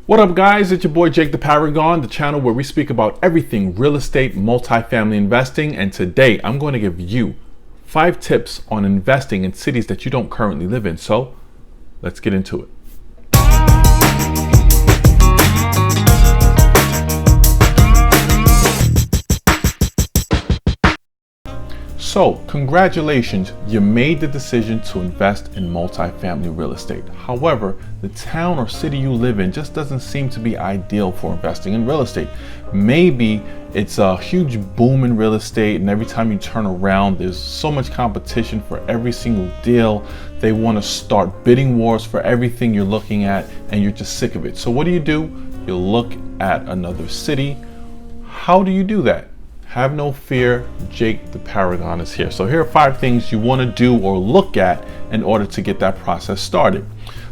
What up guys, it's your boy Jake the Paragon, the channel where we speak about everything real estate, multifamily investing, and today I'm going to give you 5 tips on investing in cities that you don't currently live in. So let's get into it. So, congratulations, you made the decision to invest in multifamily real estate. However, the town or city you live in just doesn't seem to be ideal for investing in real estate. Maybe it's a huge boom in real estate, and every time you turn around, there's so much competition for every single deal. They want to start bidding wars for everything you're looking at, and you're just sick of it. So what do? You look at another city. How do you do that? Have no fear, Jake the Paragon is here. So here are 5 things you want to do or look at in order to get that process started.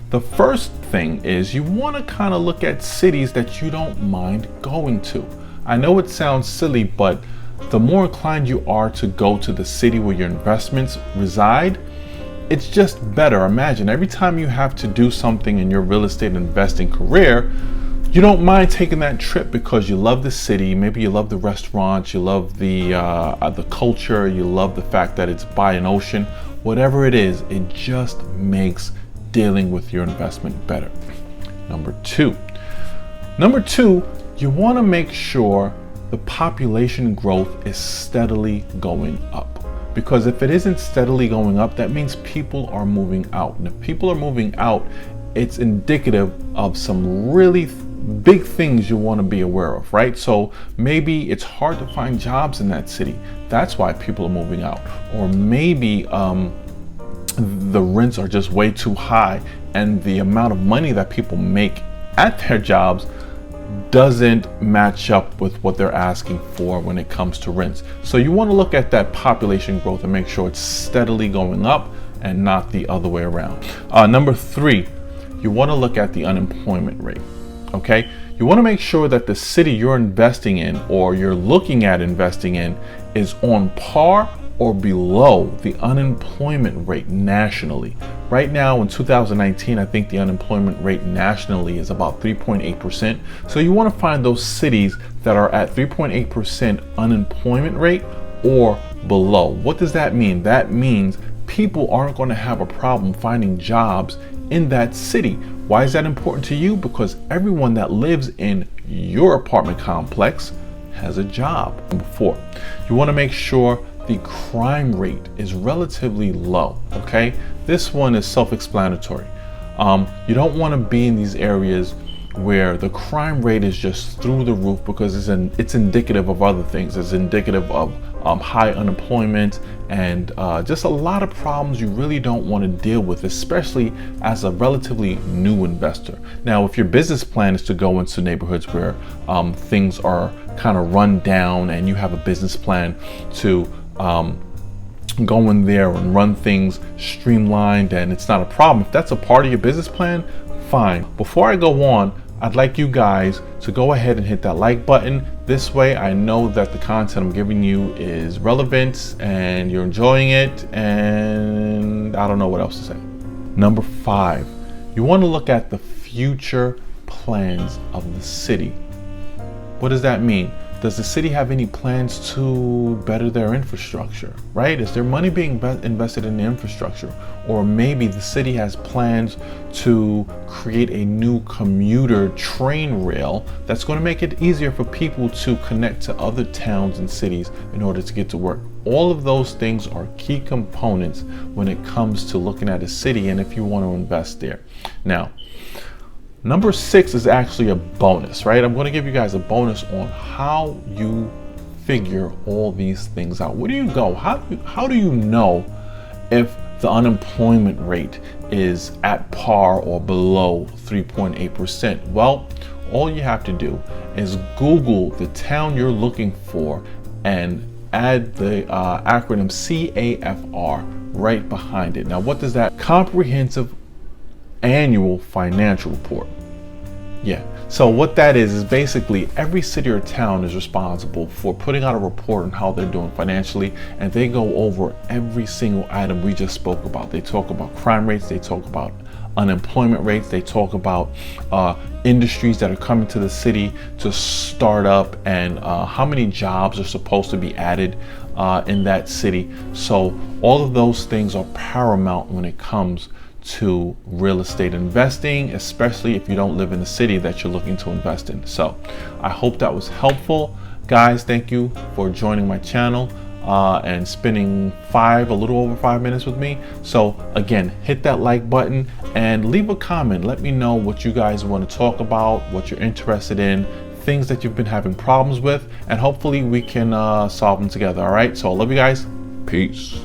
The first thing is you want to kind of look at cities that you don't mind going to. I know it sounds silly, but the more inclined you are to go to the city where your investments reside, it's just better. Imagine every time you have to do something in your real estate investing career, you don't mind taking that trip because you love the city. Maybe you love the restaurants, you love the culture, you love the fact that it's by an ocean. Whatever it is, it just makes dealing with your investment better. Number two, you want to make sure the population growth is steadily going up. Because if it isn't steadily going up, that means people are moving out. And if people are moving out, it's indicative of some really big things you want to be aware of, right? So maybe it's hard to find jobs in that city. That's why people are moving out. Or maybe the rents are just way too high, and the amount of money that people make at their jobs doesn't match up with what they're asking for when it comes to rents. So you want to look at that population growth and make sure it's steadily going up and not the other way around. Number 3, you want to look at the unemployment rate. Okay, you want to make sure that the city you're investing in or you're looking at investing in is on par or below the unemployment rate nationally. Right now in 2019, I think the unemployment rate nationally is about 3.8%. So you want to find those cities that are at 3.8% unemployment rate or below. What does that mean? That means people aren't going to have a problem finding jobs in that city. Why is that important to you? Because everyone that lives in your apartment complex has a job. Number 4, you want to make sure the crime rate is relatively low. Okay, this one is self-explanatory. You don't want to be in these areas where the crime rate is just through the roof, because it's indicative of other things. It's indicative of high unemployment and just a lot of problems you really don't want to deal with, especially as a relatively new investor. Now, if your business plan is to go into neighborhoods where things are kind of run down and you have a business plan to go in there and run things streamlined and it's not a problem, if that's a part of your business plan, fine. Before I go on, I'd like you guys to go ahead and hit that like button. This way I know that the content I'm giving you is relevant and you're enjoying it, and I don't know what else to say. Number 5, you want to look at the future plans of the city. What does that mean? Does the city have any plans to better their infrastructure, right? Is there money being invested in the infrastructure? Or maybe the city has plans to create a new commuter train rail that's going to make it easier for people to connect to other towns and cities in order to get to work. All of those things are key components when it comes to looking at a city and if you want to invest there. Now, number 6 is actually a bonus, right? I'm going to give you guys a bonus on how you figure all these things out. Where do you go? How do you know if the unemployment rate is at par or below 3.8%? Well, all you have to do is Google the town you're looking for and add the acronym CAFR right behind it. Now, what does that? Comprehensive Annual Financial Report. Yeah, so what that is basically every city or town is responsible for putting out a report on how they're doing financially, and they go over every single item we just spoke about. They talk about crime rates, they talk about unemployment rates. They talk about industries that are coming to the city to start up, and how many jobs are supposed to be added in that city. So all of those things are paramount when it comes to real estate investing, especially if you don't live in the city that you're looking to invest in. So I hope that was helpful. Guys, thank you for joining my channel and spending a little over 5 minutes with me. So again, hit that like button and leave a comment. Let me know what you guys want to talk about, what you're interested in, things that you've been having problems with, and hopefully we can solve them together. All right, so I love you guys. Peace.